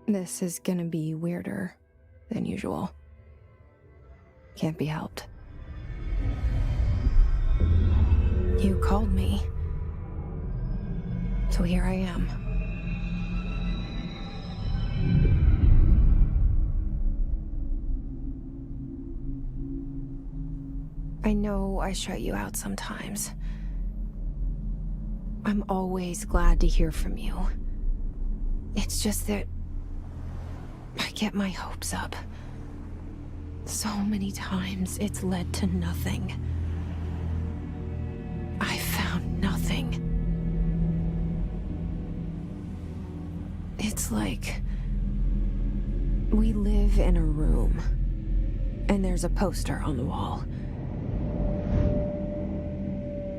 This is gonna be weirder than usual. Can't be helped. You called me. So here I am. I know I shut you out sometimes. I'm always glad to hear from you. It's just that I get my hopes up. So many times it's led to nothing. I found nothing. It's like we live in a room, and there's a poster on the wall.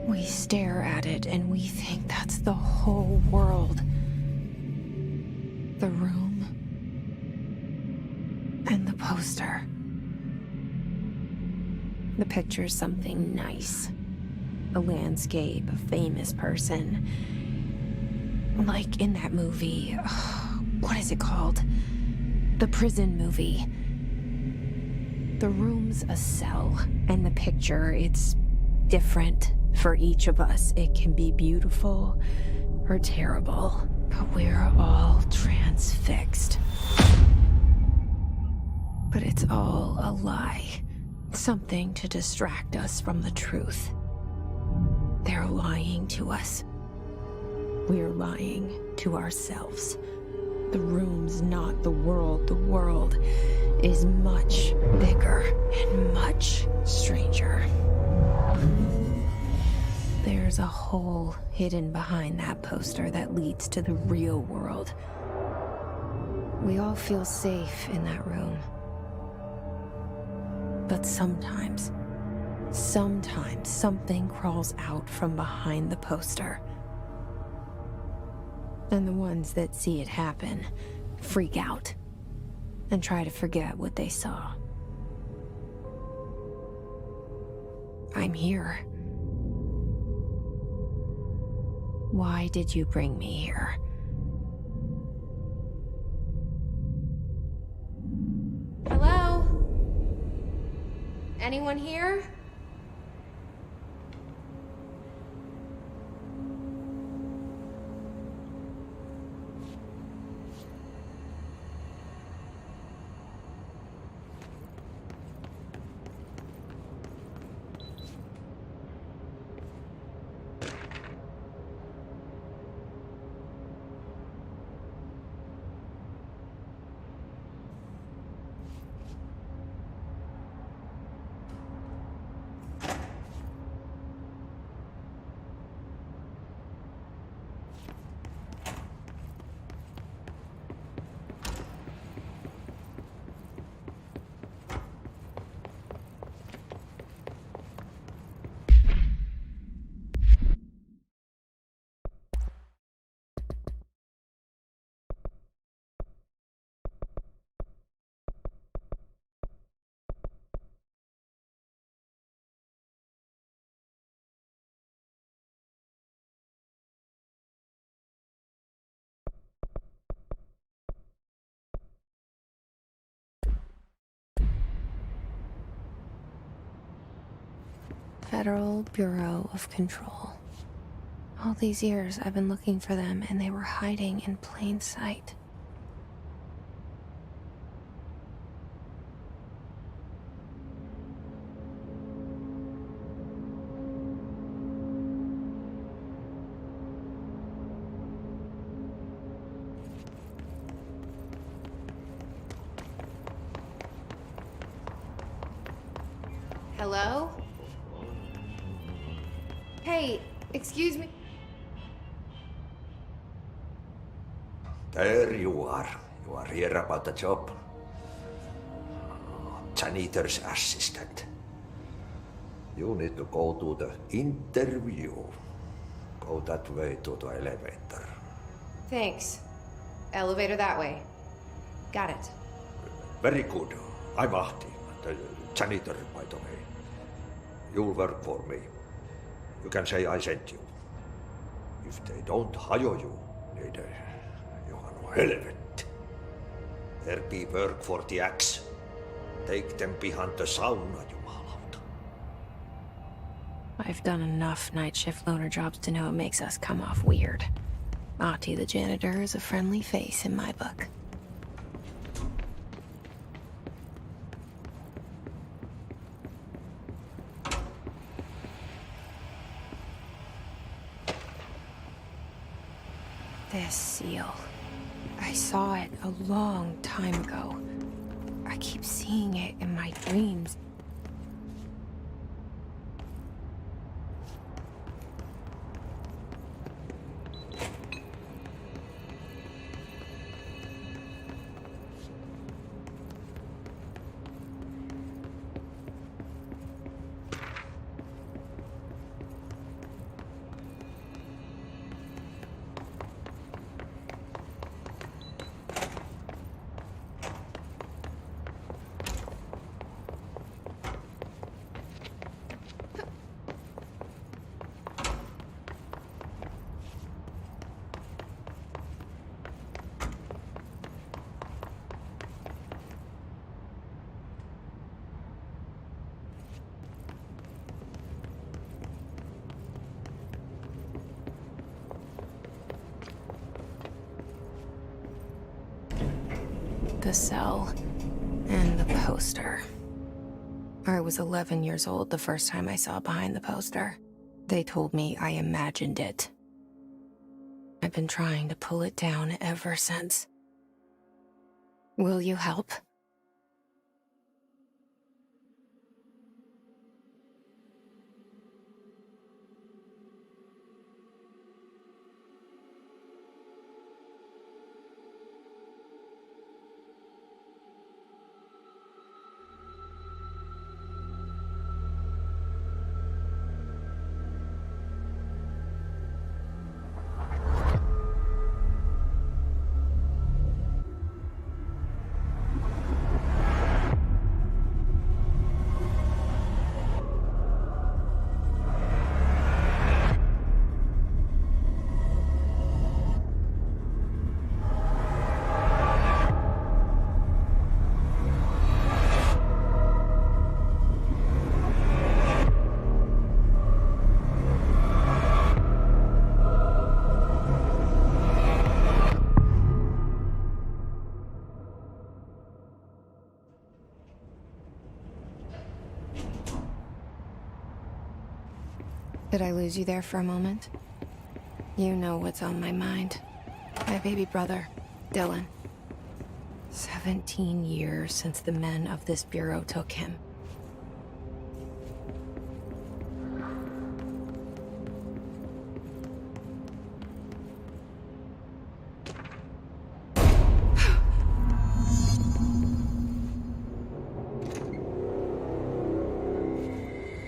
We stare at it and we think that's the whole world. The room and the poster. The picture's something nice. A landscape, a famous person. Like in that movie, what is it called? The prison movie. The room's a cell, and the picture, it's different for each of us. It can be beautiful or terrible, but we're all transfixed. But it's all a lie. Something to distract us from the truth. They're lying to us. We're lying to ourselves. The room's not the world. The world is much bigger and much stranger. There's a hole hidden behind that poster that leads to the real world. We all feel safe in that room. But sometimes something crawls out from behind the poster. And the ones that see it happen freak out and try to forget what they saw. I'm here. Why did you bring me here? Hello? Anyone here? Federal Bureau of Control. All these years I've been looking for them, and they were hiding in plain sight. Hello? Hey, excuse me. There you are. You are here about the job. Janitor's assistant. You need to go to the interview. Go that way to the elevator. Thanks. Elevator that way. Got it. Very good. I'm Ahti, the janitor, by the way. You'll work for me. You can say I sent you. If they don't hire you, niin Johan on helvetti. There be work for the axe. Take them behind the sauna, jumalauta. I've done enough night shift loner jobs to know it makes us come off weird. Ahti the janitor is a friendly face in my book. This seal. I saw it a long time ago. I keep seeing it in my dreams. The cell and the poster. I was 11 years old the first time I saw behind the poster. They told me I imagined it. I've been trying to pull it down ever since. Will you help? Did I lose you there for a moment? You know what's on my mind. My baby brother, Dylan. 17 years since the men of this bureau took him.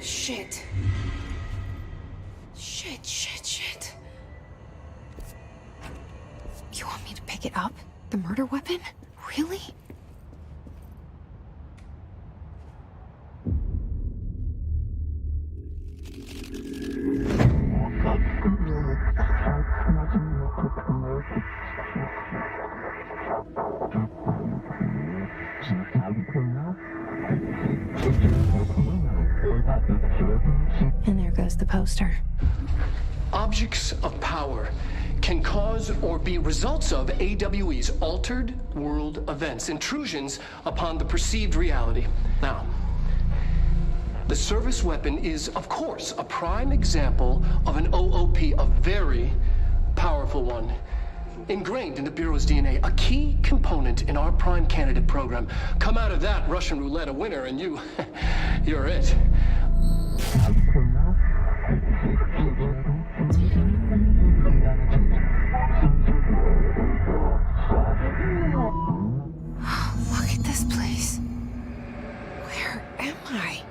Shit. Shit. You want me to pick it up? The murder weapon? Really? And there goes the poster. Objects of power can cause or be results of AWE's altered world events, intrusions upon the perceived reality. Now, the service weapon is, of course, a prime example of an OOP, a very powerful one. Ingrained in the Bureau's DNA, a key component in our prime candidate program. Come out of that Russian roulette a winner and you're it. Look at this place. Where am I?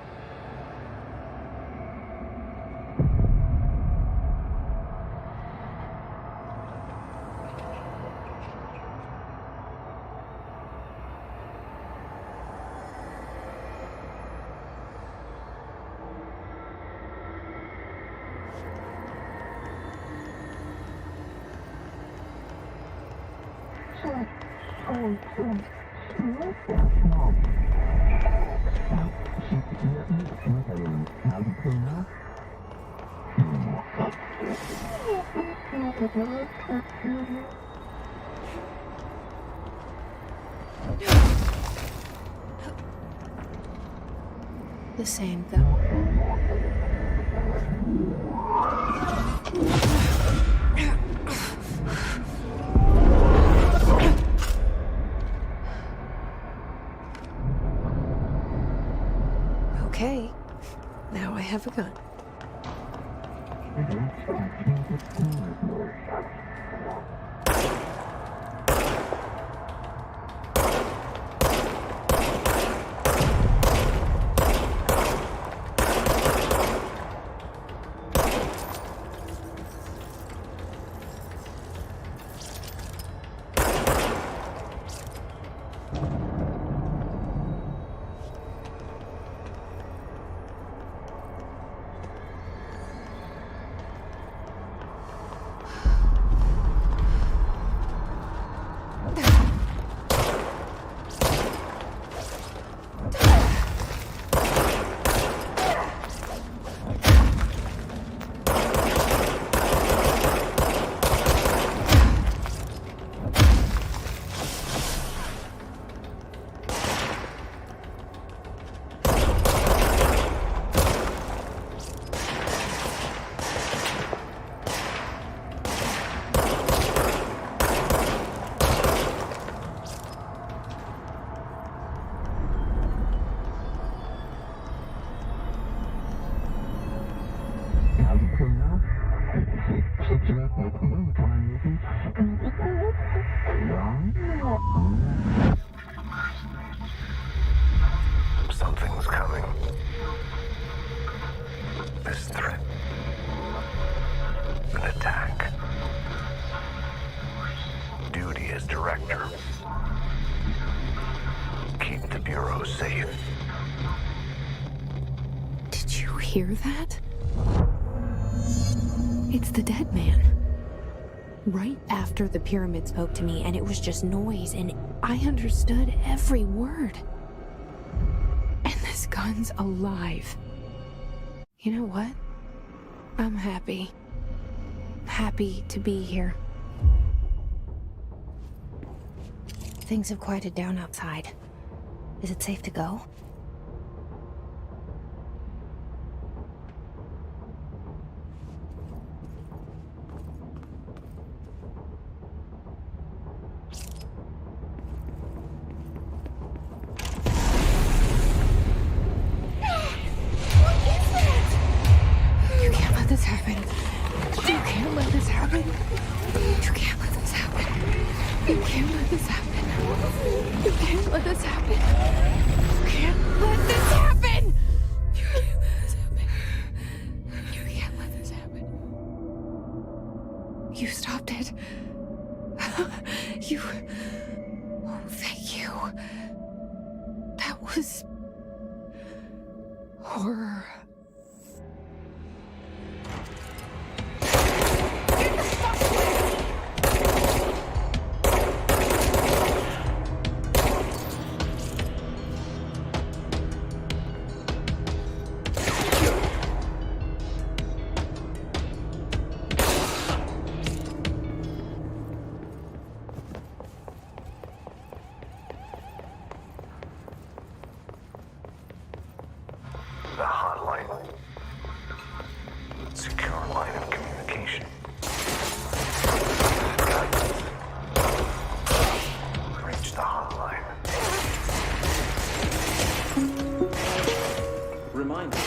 The same, though. Okay, now I have a gun. Something's coming. This threat. An attack. Duty as director. Keep the Bureau safe. Did you hear that? It's the dead man. Right after the pyramid spoke to me, and it was just noise, and I understood every word. And this gun's alive. You know what? I'm happy. Happy to be here. Things have quieted down outside. Is it safe to go? You can't let this happen. You can't let this happen. You can't let this happen. You can't let this happen. You can't let this happen. You can't let this happen. You can't let this happen. You can't let this happen. You stopped it. You. Oh, thank you. That was horror. The hotline. Secure line of communication. Reach the hotline. Reminder.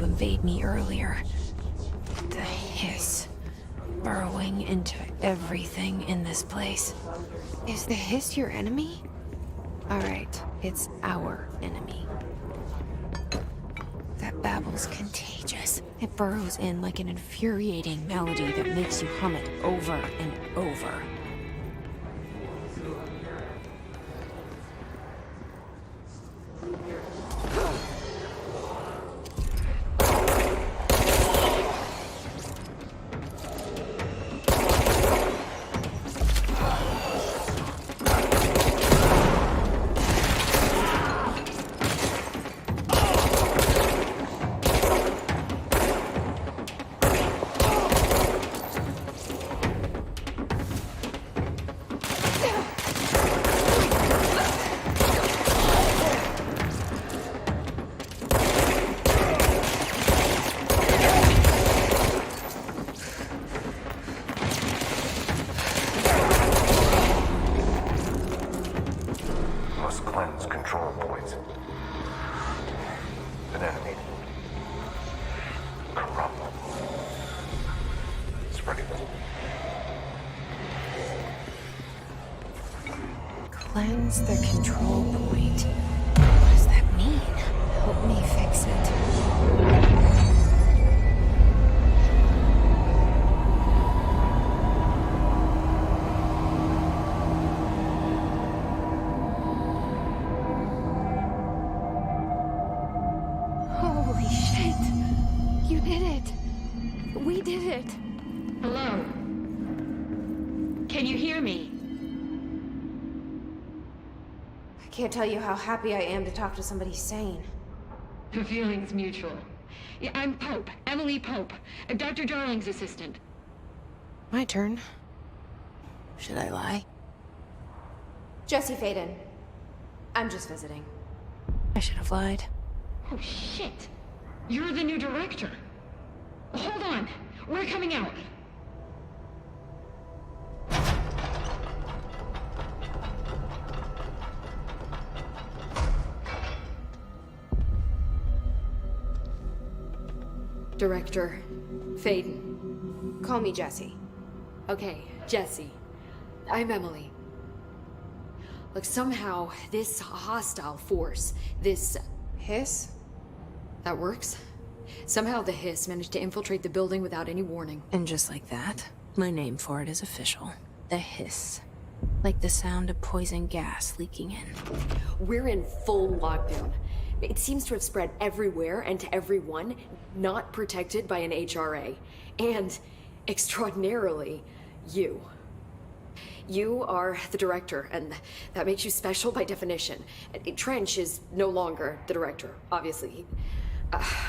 to invade me earlier. The hiss. Burrowing into everything in this place. Is the hiss your enemy? Alright, it's our enemy. That babble's contagious. It burrows in like an infuriating melody that makes you hum it over and over. Must cleanse control points. An enemy. Corrupt. Spreading. Cleanse the control point. What does that mean? Help me fix it. Holy shit! You did it! We did it! Hello? Can you hear me? I can't tell you how happy I am to talk to somebody sane. The feeling's mutual. Yeah, I'm Pope, Emily Pope, Dr. Darling's assistant. My turn. Should I lie? Jesse Faden. I'm just visiting. I should have lied. Oh, shit. You're the new director. Hold on. We're coming out. Director Faden. Call me Jesse. Okay, Jesse. I'm Emily. Look, somehow this hostile force, this... Hiss? that works? Somehow the hiss managed to infiltrate the building without any warning. And just like that, my name for it is official. The hiss. Like the sound of poison gas leaking in. We're in full lockdown. It seems to have spread everywhere and to everyone, not protected by an HRA. And, extraordinarily, you. You are the director, and that makes you special by definition. Trench is no longer the director, obviously.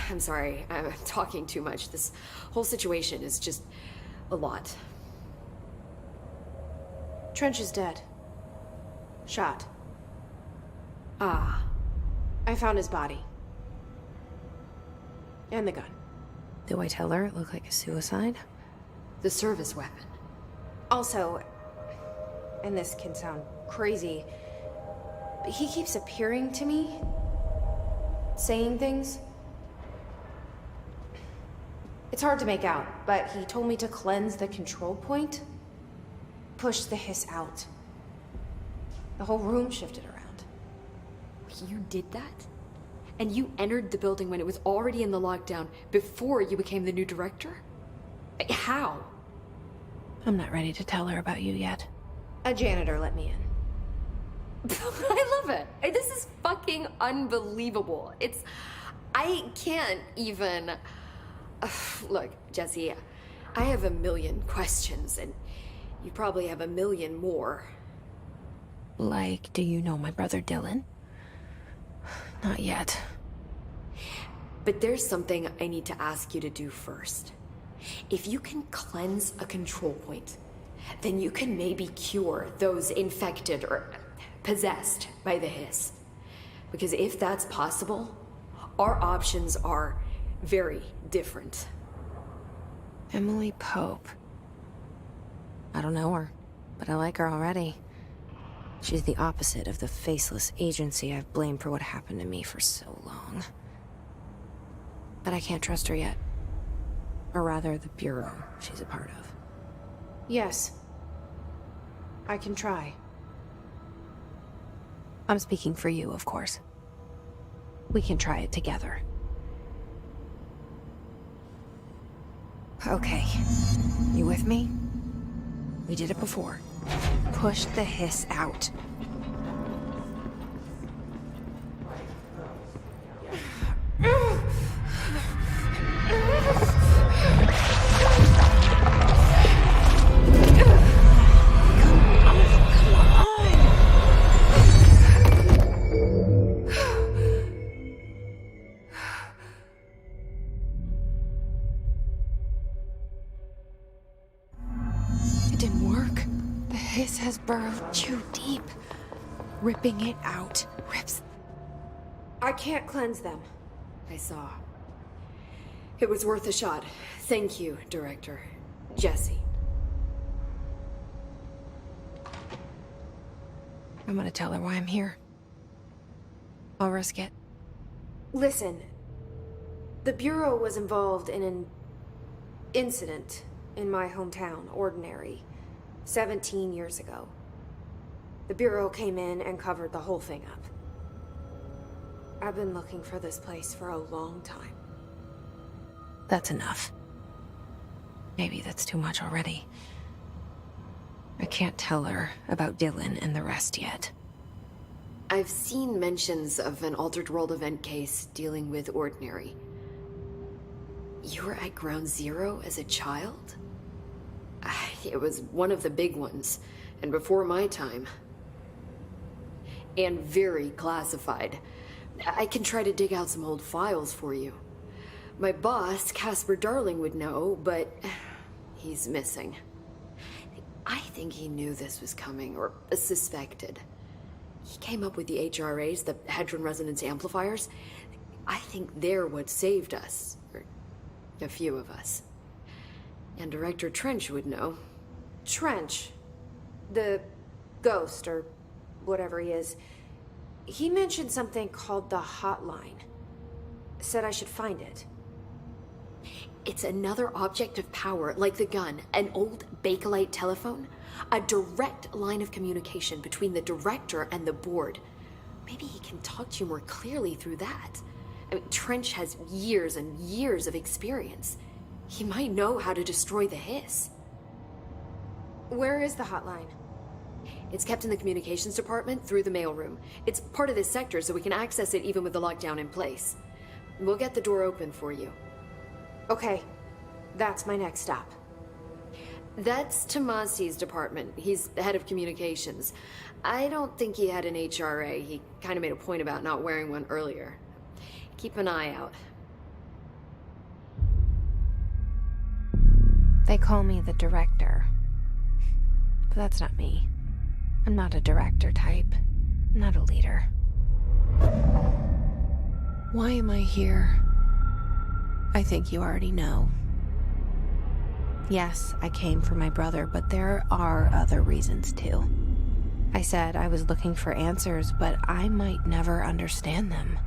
I'm sorry, I'm talking too much. This whole situation is just a lot. Trench is dead. Shot. Ah. I found his body. And the gun. Do I tell her it looked like a suicide? The service weapon. Also, and this can sound crazy, but he keeps appearing to me, saying things. It's hard to make out, but he told me to cleanse the control point, push the hiss out. The whole room shifted around. You did that? And you entered the building when it was already in the lockdown before you became the new director? How? I'm not ready to tell her about you yet. A janitor let me in. I love it. This is fucking unbelievable. I can't even... Look, Jesse, I have a million questions, and you probably have a million more. Like, do you know my brother Dylan? Not yet. But there's something I need to ask you to do first. If you can cleanse a control point, then you can maybe cure those infected or possessed by the hiss. Because if that's possible, our options are very different. Emily Pope. I don't know her, but I like her already. She's the opposite of the faceless agency I've blamed for what happened to me for so long. but I can't trust her yet. Or rather, the Bureau she's a part of. Yes. I can try. I'm speaking for you, of course. We can try it together. Okay. You with me? We did it before. Push the hiss out. It didn't work. The hiss has burrowed too deep. Ripping it out rips. I can't cleanse them. I saw. It was worth a shot. Thank you, Director. Jesse. I'm gonna tell her why I'm here. I'll risk it. Listen. The Bureau was involved in an incident in my hometown, Ordinary, 17 years ago. The Bureau came in and covered the whole thing up. I've been looking for this place for a long time. That's enough. Maybe that's too much already. I can't tell her about Dylan and the rest yet. I've seen mentions of an Altered World event case dealing with Ordinary. You were at Ground Zero as a child? It was one of the big ones, and before my time. And very classified. I can try to dig out some old files for you. My boss, Casper Darling, would know, but he's missing. I think he knew this was coming, or suspected. He came up with the HRAs, the Hadron Resonance Amplifiers. I think they're what saved us. Or a few of us. And Director Trench would know. Trench. The ghost, or whatever he is. He mentioned something called the Hotline. Said I should find it. It's another object of power, like the gun, an old Bakelite telephone. A direct line of communication between the director and the board. Maybe he can talk to you more clearly through that. I mean, Trench has years and years of experience. He might know how to destroy the hiss. Where is the hotline? It's kept in the communications department through the mailroom. It's part of this sector, so we can access it even with the lockdown in place. We'll get the door open for you. Okay, that's my next stop. That's Tomasi's department. He's the head of communications. I don't think he had an HRA. He kind of made a point about not wearing one earlier. Keep an eye out. They call me the director. But that's not me. I'm not a director type. I'm not a leader. Why am I here? I think you already know. Yes, I came for my brother, but there are other reasons too. I said I was looking for answers, but I might never understand them.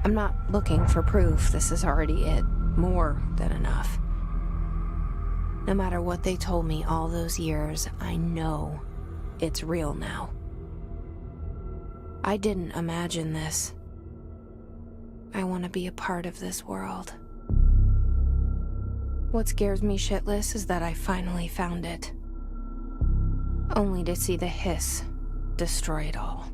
I'm not looking for proof. This is already it. More than enough. No matter what they told me all those years, I know it's real now. I didn't imagine this. I want to be a part of this world. What scares me shitless is that I finally found it. Only to see the hiss destroy it all.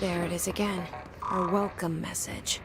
There it is again. Our welcome message.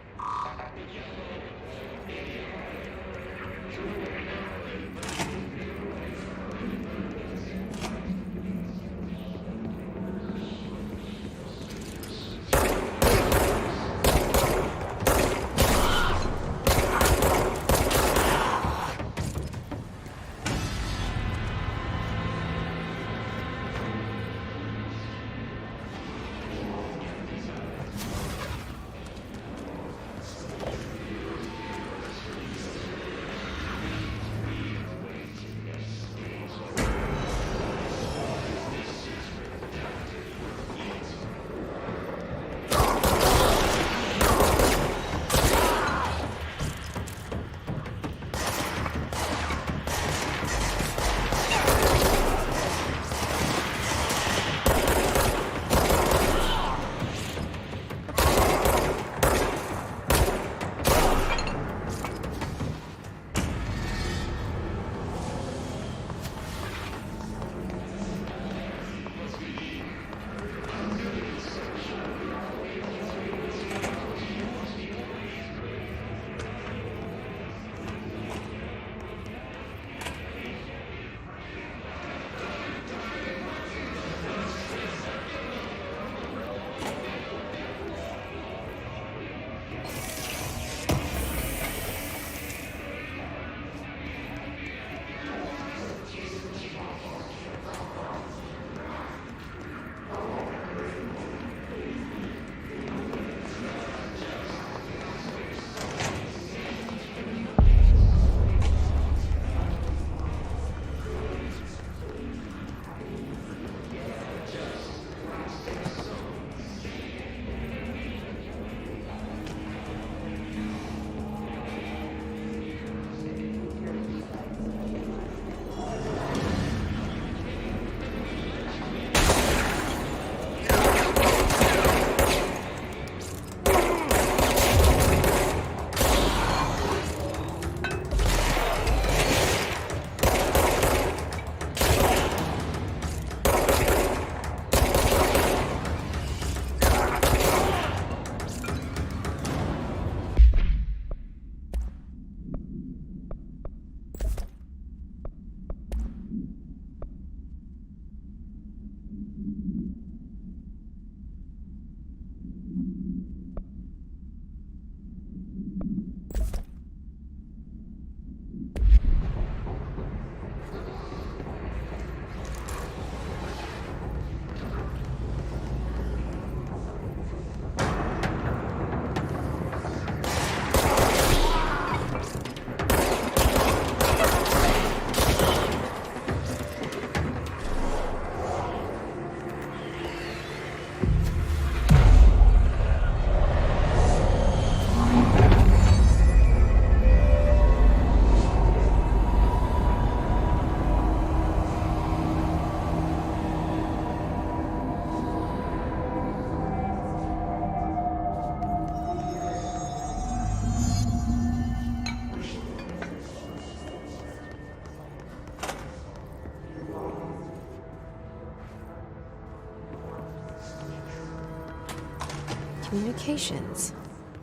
Communications.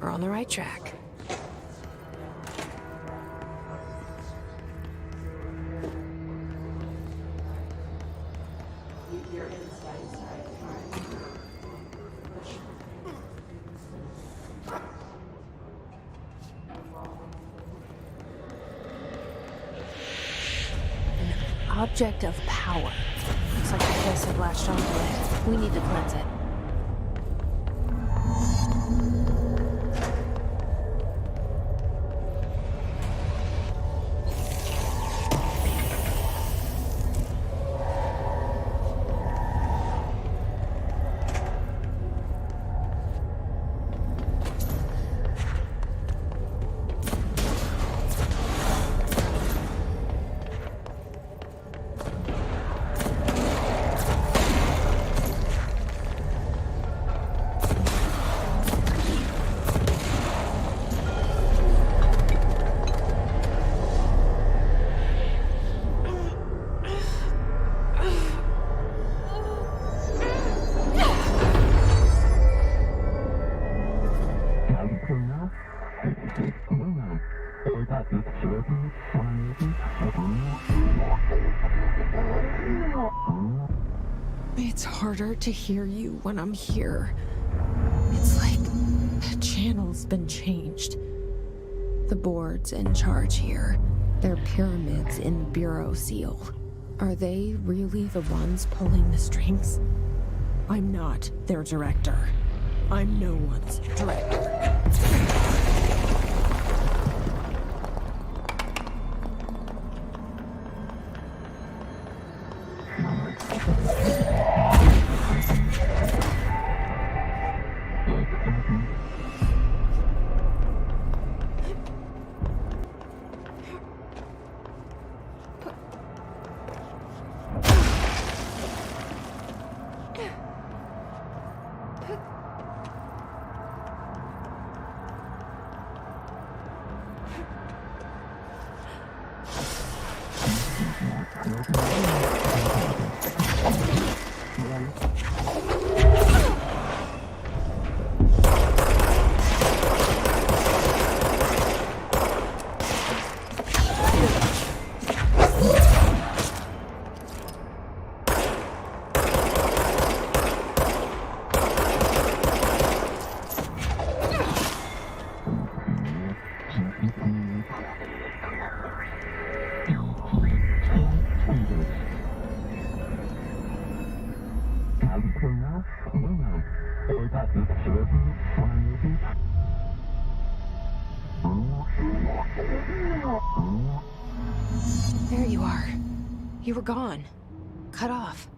We're on the right track. An object of power. Looks like the place had latched onto it. We need to cleanse it. It's harder to hear you when I'm here. It's like the channel's been changed. The board's in charge here. They're pyramids in the Bureau seal. Are they really the ones pulling the strings? I'm not their director. I'm no one's director. There you are. You were gone. Cut off.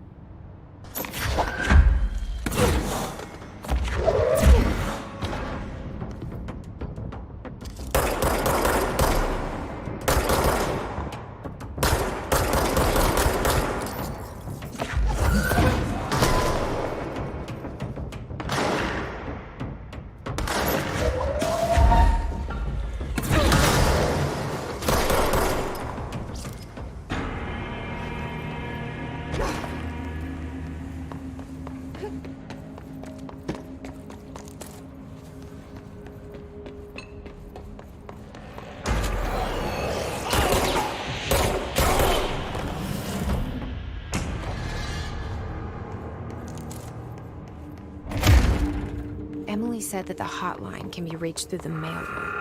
Emily said that the hotline can be reached through the mailroom.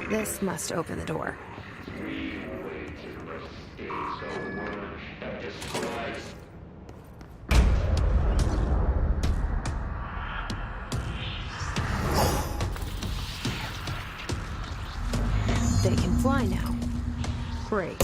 This must open the door. They can fly now. Great.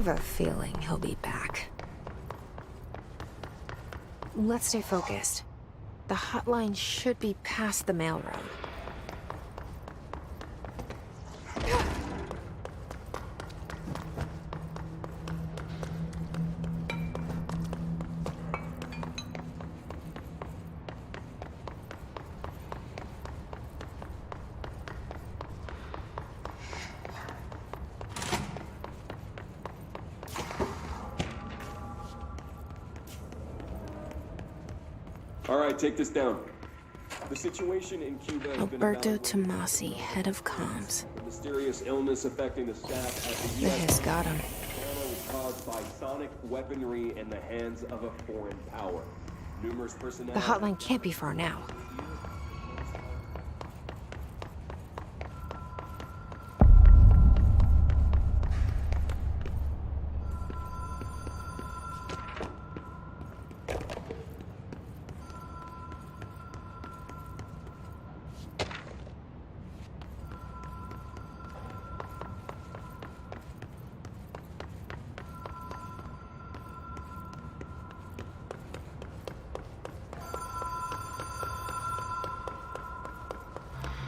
have a feeling he'll be back. Let's stay focused. The hotline should be past the mailroom. All right, take this down. The situation in Cuba has been Alberto about Tomasi, head of comms. the mysterious illness affecting the staff at the The U.S. hiss got him. Channel was caused by sonic weaponry in the hands of a foreign power. Numerous personnel. The hotline can't be far now.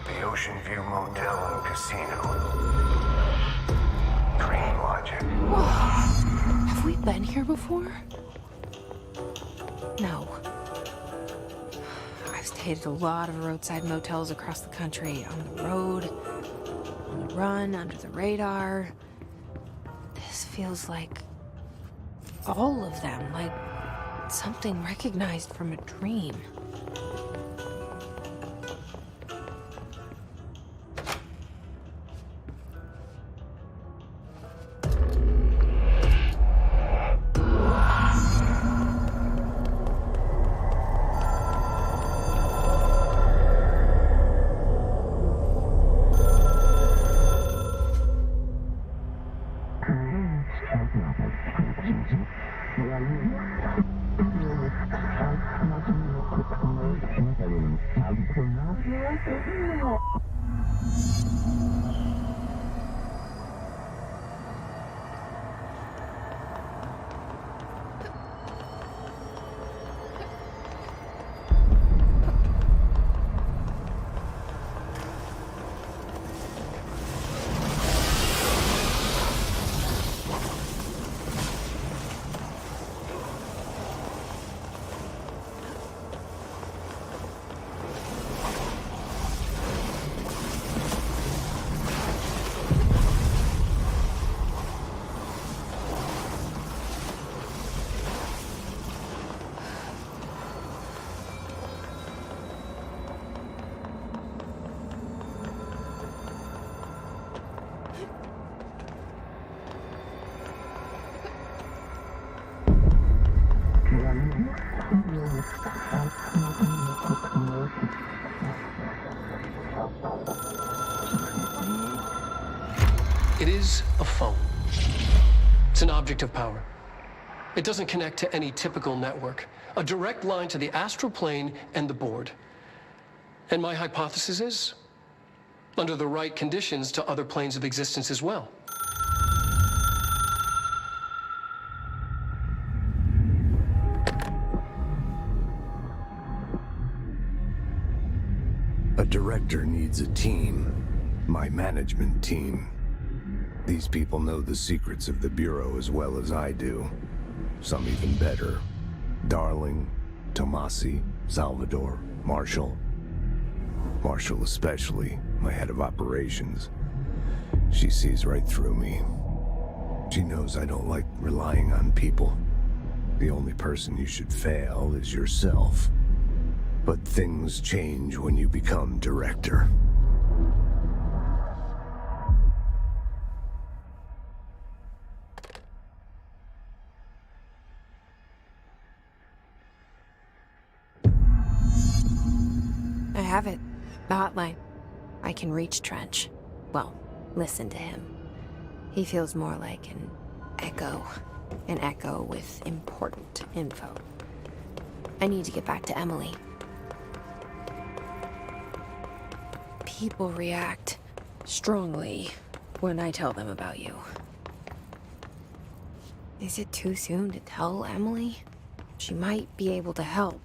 The Ocean View Motel and Casino. Dream Logic. Have we been here before? No. I've stayed at a lot of roadside motels across the country, on the road, on the run, under the radar. This feels like all of them, like something recognized from a dream. It is a phone. It's an object of power. It doesn't connect to any typical network. A direct line to the astral plane and the board. And my hypothesis is, under the right conditions, to other planes of existence as well. A director needs a team. My management team. These people know the secrets of the Bureau as well as I do. Some even better. Darling, Tomasi, Salvador, Marshall. Marshall especially, my head of operations. She sees right through me. She knows I don't like relying on people. The only person you should fail is yourself. But things change when you become director. I have it. The hotline. I can reach Trench. Well, listen to him. He feels more like an echo. An echo with important info. I need to get back to Emily. People react strongly when I tell them about you. Is it too soon to tell Emily? She might be able to help.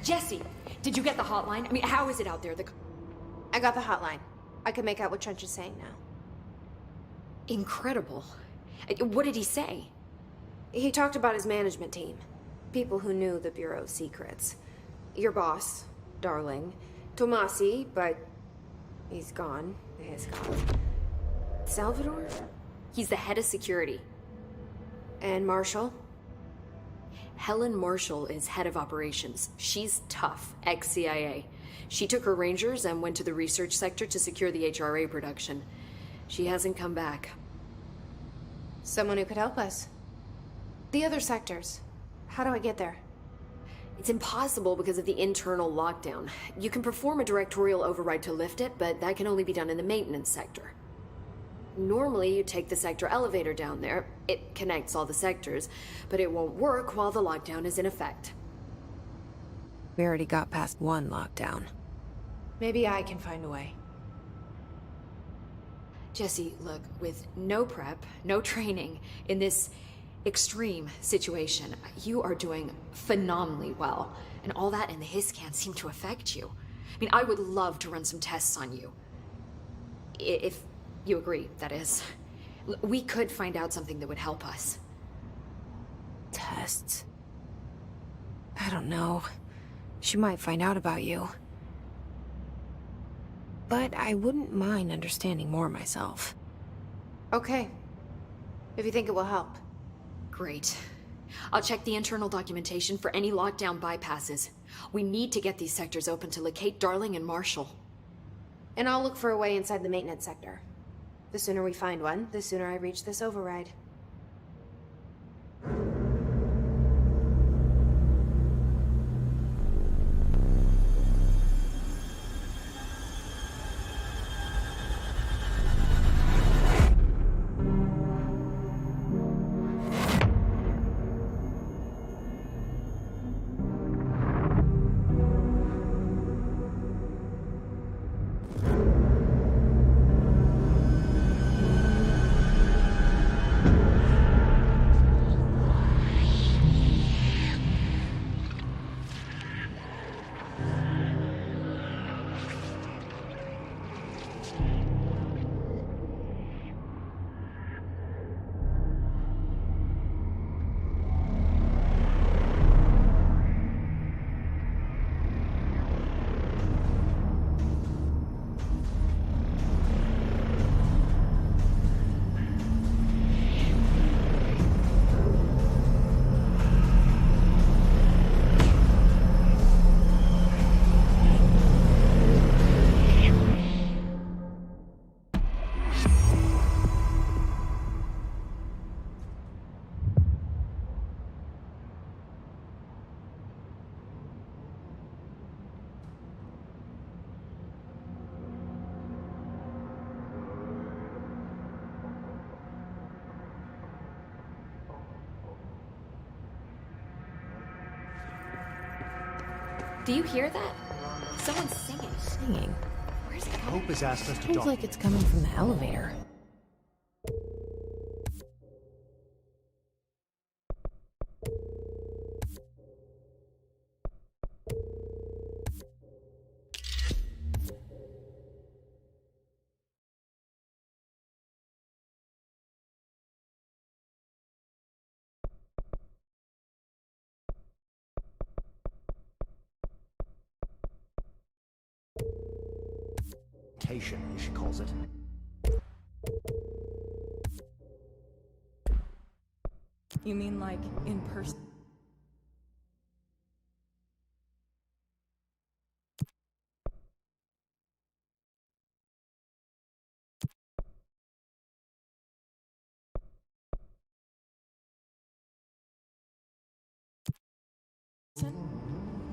Jesse, did you get the hotline? I mean, how is it out there? I got the hotline. I can make out what Trench is saying now. Incredible. What did he say? He talked about his management team. People who knew the Bureau's secrets. Your boss, Darling. Tomasi, but he's gone. He's gone. Salvador? He's the head of security. And Marshall? Helen Marshall is head of operations. She's tough, ex-CIA. She took her Rangers and went to the research sector to secure the HRA production. She hasn't come back. Someone who could help us. The other sectors. How do I get there? It's impossible because of the internal lockdown. You can perform a directorial override to lift it, but that can only be done in the maintenance sector. Normally, you take the sector elevator down there. It connects all the sectors, but it won't work while the lockdown is in effect. We already got past one lockdown. Maybe I can find a way. Jesse, look, with no prep, no training, in this extreme situation, you are doing phenomenally well. And all that and the hiss can't seem to affect you. I mean, I would love to run some tests on you. If you agree, that is. We could find out something that would help us. Tests? I don't know. She might find out about you. But I wouldn't mind understanding more myself. Okay. If you think it will help. Great. I'll check the internal documentation for any lockdown bypasses. We need to get these sectors open to locate Darling and Marshall. And I'll look for a way inside the maintenance sector. The sooner we find one, the sooner I reach this override. Do you hear that? Someone's singing. Singing? Where's it coming? Hope has asked us to Seems dock. like it's coming from the elevator. As she calls it. You mean like in person?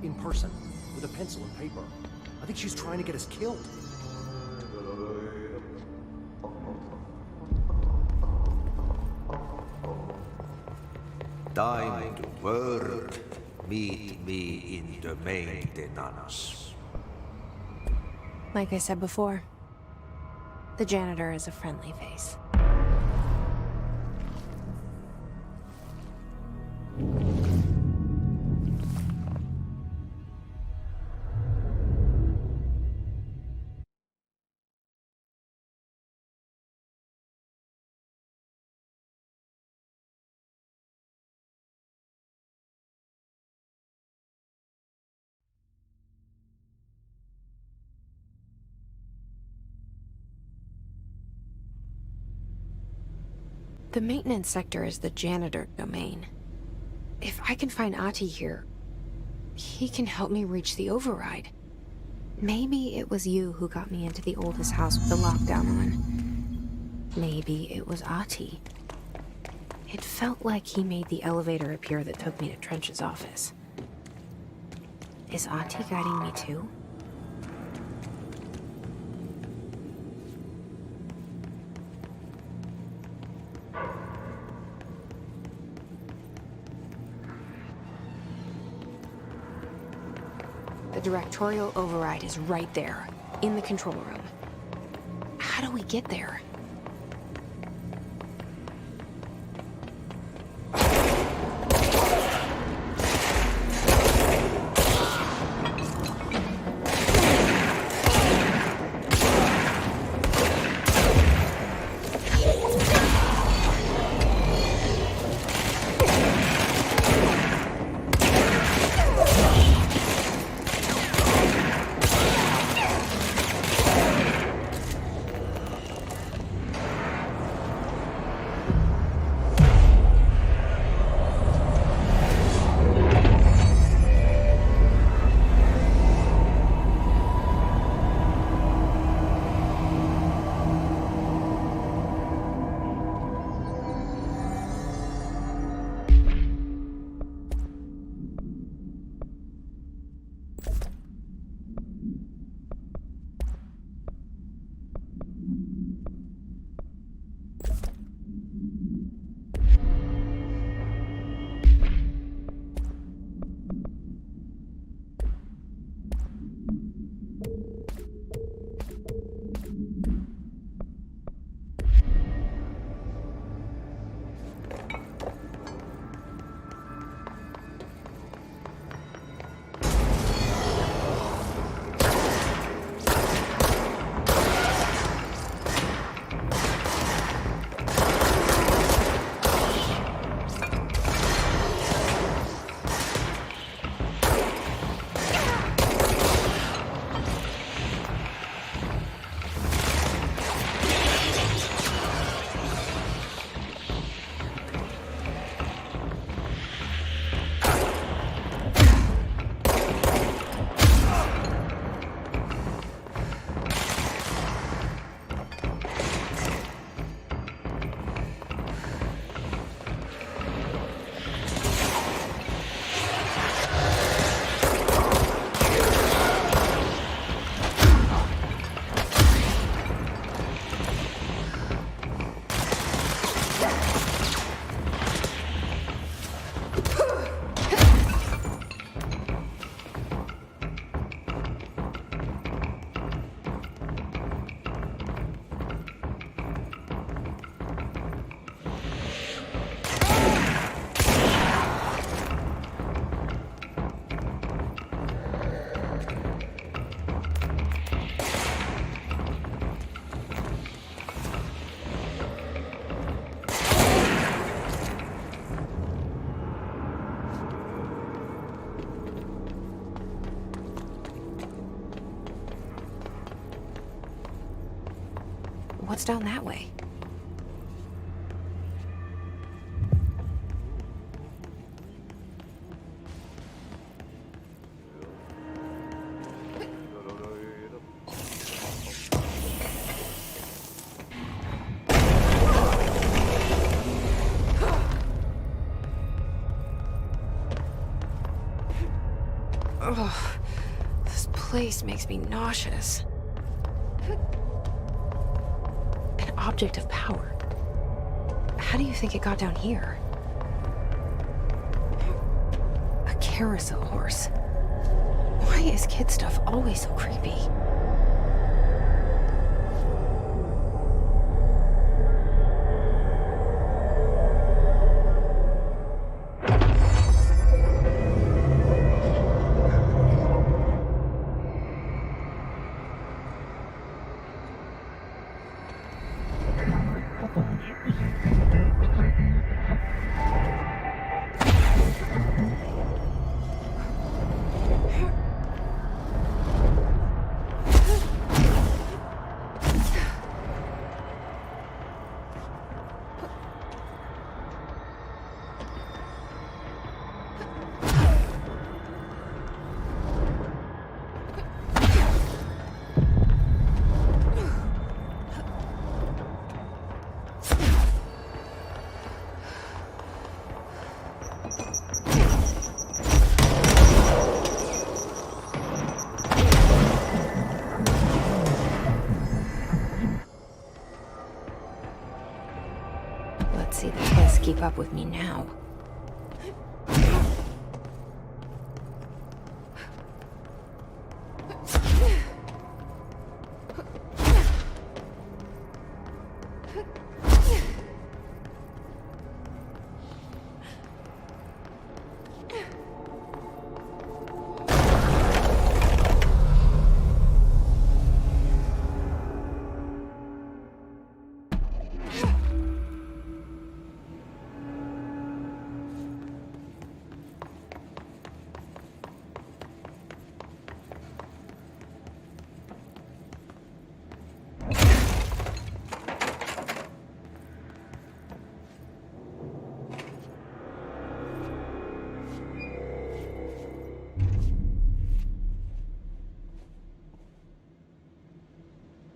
In person, with a pencil and paper. I think she's trying to get us killed. Time to work. Meet me in the maintenance. Like I said before, the janitor is a friendly face. The maintenance sector is the janitor domain. If I can find Ahti here, he can help me reach the override. Maybe it was you who got me into the oldest house with the lockdown on. Maybe it was Ahti. It felt like he made the elevator appear that took me to Trench's office. Is Ahti guiding me too? The directorial override is right there, in the control room. How do we get there? What's down that way? Ugh, this place makes me nauseous. An object of power. How do you think it got down here? A carousel horse. Why is kid stuff always so creepy? Let's see the kids keep up with me now.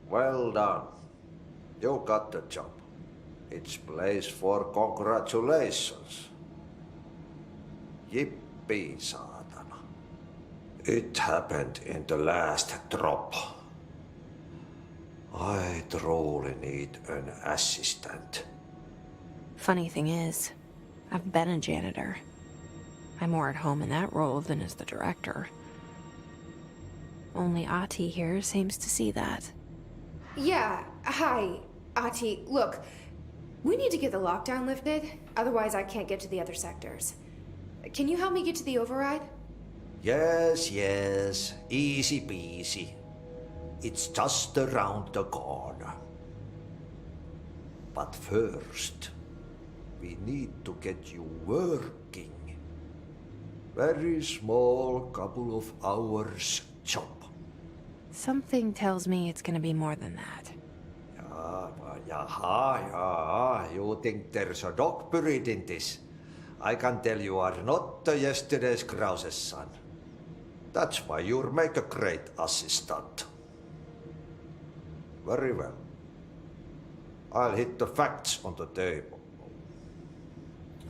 Well done. You got the job. It's place for congratulations. Yippee, saatana. It happened in the last drop. I truly need an assistant. Funny thing is, I've been a janitor. I'm more at home in that role than as the director. Only Ahti here seems to see that. Yeah, hi, Ahti. Look, we need to get the lockdown lifted, otherwise I can't get to the other sectors. Can you help me get to the override? Yes, easy peasy. It's just around the corner. But first, we need to get you working. Very small, couple of hours job. Something tells me it's gonna be more than that. Yeah, you think there's a dog buried in this? I can tell you are not yesterday's Krause's son. That's why you'll make a great assistant. Very well. I'll hit the facts on the table.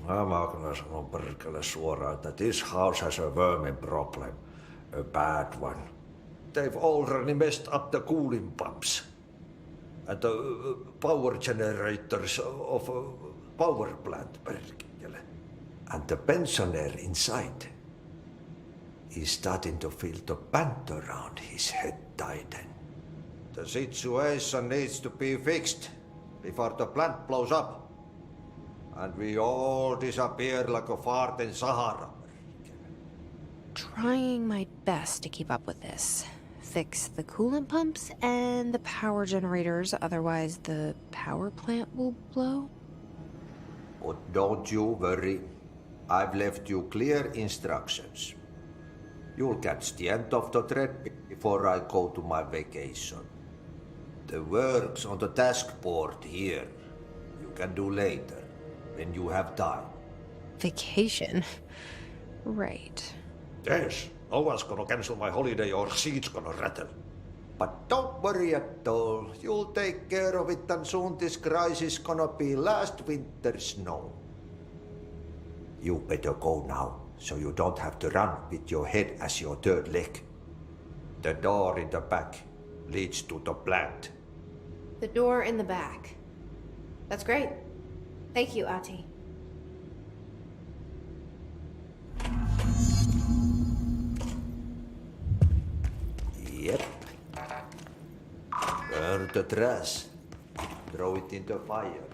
Mä kyllä sanon perkele suoraan, että this house has a vermin problem. A bad one. They've already messed up the cooling pumps. And the power generators of a power plant, perkele. And the pensioner inside is starting to feel the band around his head tighten. The situation needs to be fixed before the plant blows up. And we all disappear like a fart in Sahara. Trying my best to keep up with this. Fix the coolant pumps and the power generators, otherwise the power plant will blow. But don't you worry. I've left you clear instructions. You'll catch the end of the thread before I go to my vacation. The works on the task board here. You can do later, when you have time. Vacation? Right. Yes, no one's gonna cancel my holiday or seat's gonna rattle. But don't worry at all. You'll take care of it and soon this crisis gonna be last winter's snow. You better go now, so you don't have to run with your head as your third leg. The door in the back leads to the plant. The door in the back. That's great. Thank you, Ati. Yep. Burn the trash. Throw it in the fire.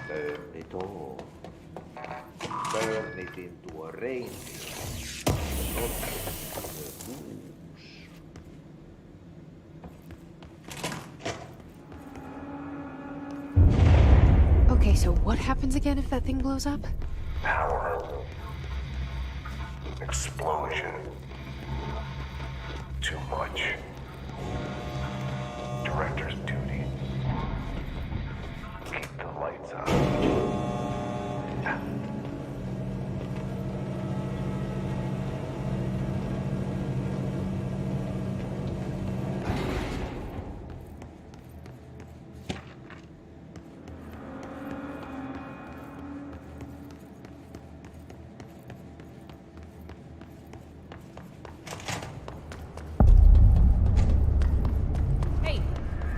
Burn it all. Turn it into a reindeer. Not a goose. Okay, so what happens again if that thing blows up? Power. Explosion. Too much. Director's duty. Keep the lights on.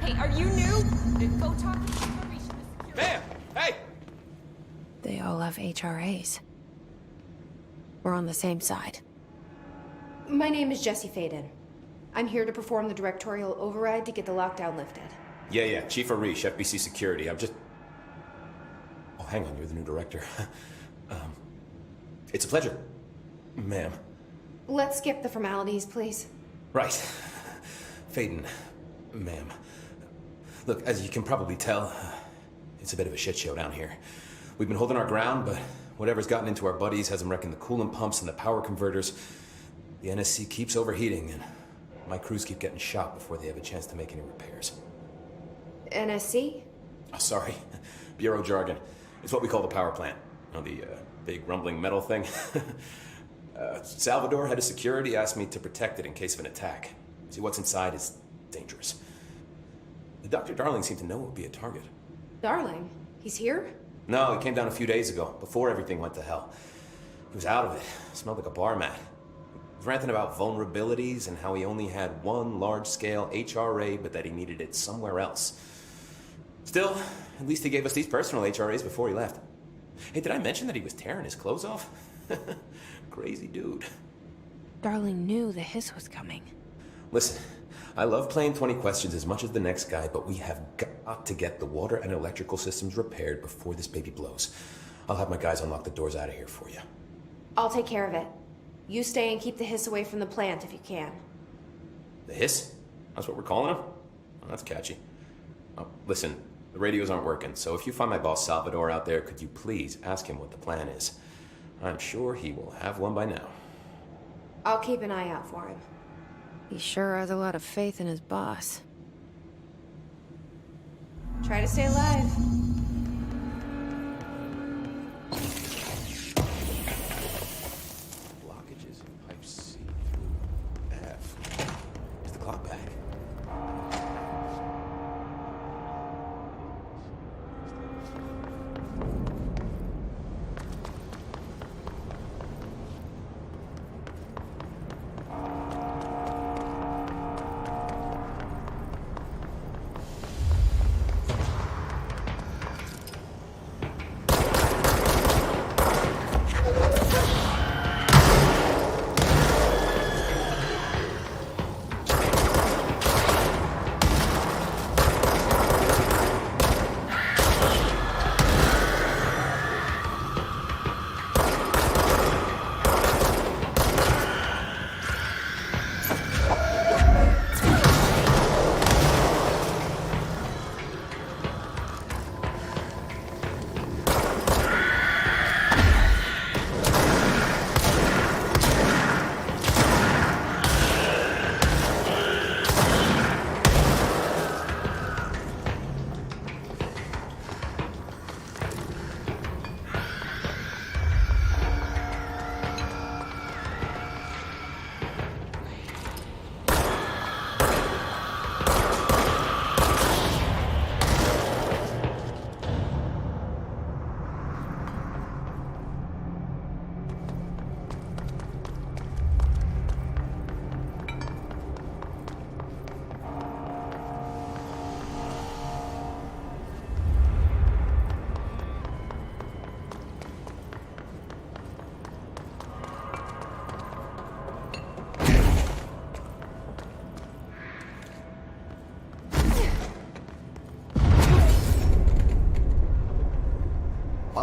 Hey, are you new? Go talk to Chief Arish. Ma'am! Hey! They all have HRAs. We're on the same side. My name is Jesse Faden. I'm here to perform the directorial override to get the lockdown lifted. Yeah, Chief Arish, FBC Security. I'm just... Oh, hang on, you're the new director. It's a pleasure, ma'am. Let's skip the formalities, please. Right. Faden, ma'am. Look, as you can probably tell, it's a bit of a shit show down here. We've been holding our ground, but whatever's gotten into our buddies has them wrecking the coolant pumps and the power converters. The NSC keeps overheating, and my crews keep getting shot before they have a chance to make any repairs. NSC? Oh, sorry. Bureau jargon. It's what we call the power plant. You know, the big rumbling metal thing. Salvador, head of security, asked me to protect it in case of an attack. See, what's inside is dangerous. Dr. Darling seemed to know it would be a target. Darling? He's here? No, he came down a few days ago, before everything went to hell. He was out of it. Smelled like a bar mat. He was ranting about vulnerabilities and how he only had one large-scale HRA, but that he needed it somewhere else. Still, at least he gave us these personal HRAs before he left. Hey, did I mention that he was tearing his clothes off? Crazy dude. Darling knew the hiss was coming. Listen, I love playing 20 questions as much as the next guy, but we have got to get the water and electrical systems repaired before this baby blows. I'll have my guys unlock the doors out of here for you. I'll take care of it. You stay and keep the hiss away from the plant if you can. The hiss? That's what we're calling him? Oh, that's catchy. Oh, listen, the radios aren't working, so if you find my boss Salvador out there, could you please ask him what the plan is? I'm sure he will have one by now. I'll keep an eye out for him. He sure has a lot of faith in his boss. Try to stay alive. Blockages in pipe C through F. Is the clock back?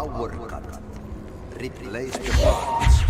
power cut. Replace the part with